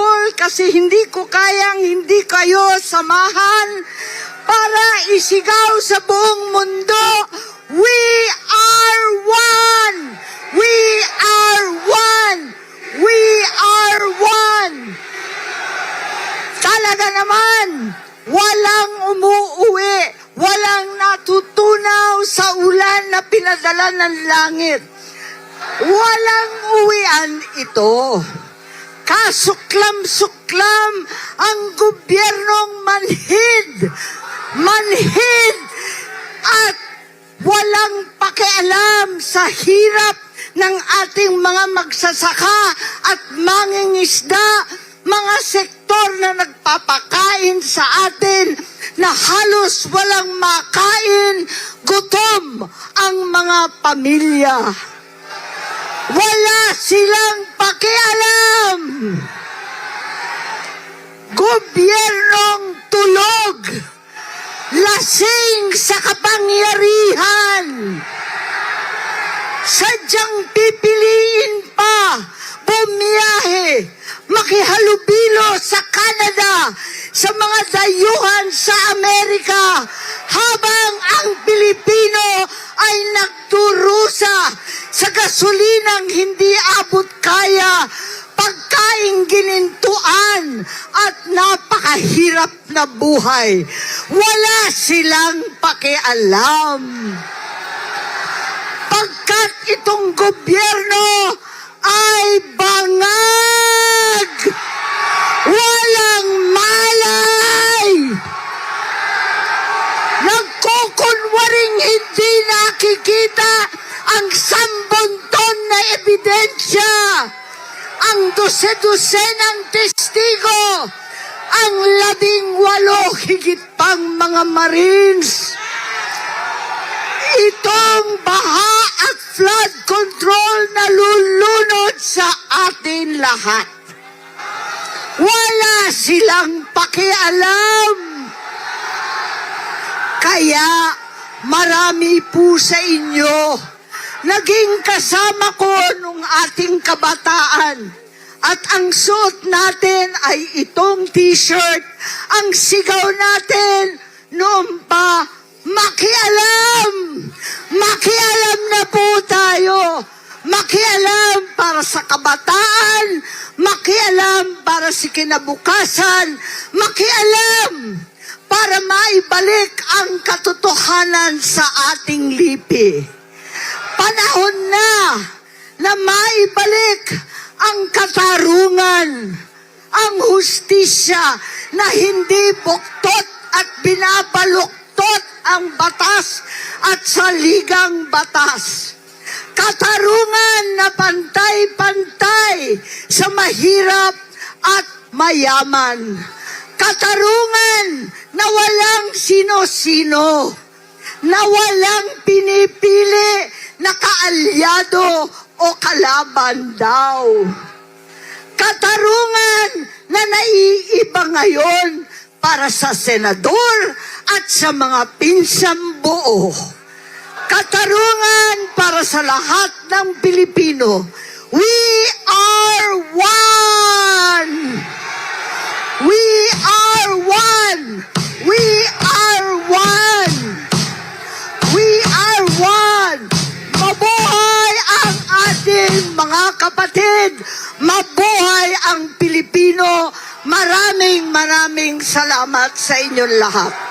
senador kasi hindi ko kayang hindi kayo samahan para isigaw sa buong mundo, we are one! We are one! We are one! Talaga naman, walang umuuwi, walang natutunaw sa ulan na pinadala ng langit. Walang uwian ito. Kasuklam-suklam ang gobyernong manhid at walang pakialam sa hirap ng ating mga magsasaka at mangingisda, mga sektor na nagpapakain sa atin na halos walang makain, gutom ang mga pamilya. Wala silang pakialam. Gobyernong tulog, lasing sa kapangyarihan, sadyang pipiliin pa bumiyahe, makihalubilo sa Canada, sa mga dayuhan sa Amerika, habang ang Pilipino ay nagdurusa sa gasolinang hindi abot kaya, pagkaing ginintuan at napakahirap na buhay. Wala silang pakialam. Pagkat itong gobyerno ay bangag, walang malay, nagkukunwaring hindi nakikita ang 10 ton na ebidensya, ang 12 testigo, ang 18 higit pang mga Marines. Itong baha at flood control na lulunod sa atin lahat. Wala silang pakialam. Kaya marami po sa inyo naging kasama ko nung ating kabataan. At ang suot natin ay itong t-shirt. Ang sigaw natin noon pa, makialam! Makialam na po tayo. Makialam para sa kabataan. Makialam para sa kinabukasan. Makialam para maibalik ang katotohanan sa ating lipi. Panahon na maibalik ang katarungan, ang hustisya na hindi buktot at binabaluktot ang batas at saligang batas. Katarungan na pantay-pantay sa mahirap at mayaman. Katarungan na walang sino-sino, na walang pinipili na kaalyado o kalaban daw. Katarungan na naiiba ngayon para sa senador at sa mga pinsang buo. Katarungan para sa lahat ng Pilipino. We are one! We are one! We are one! We are one! Mabuhay ang ating mga kapatid! Mabuhay ang Pilipino! Maraming salamat sa inyong lahat.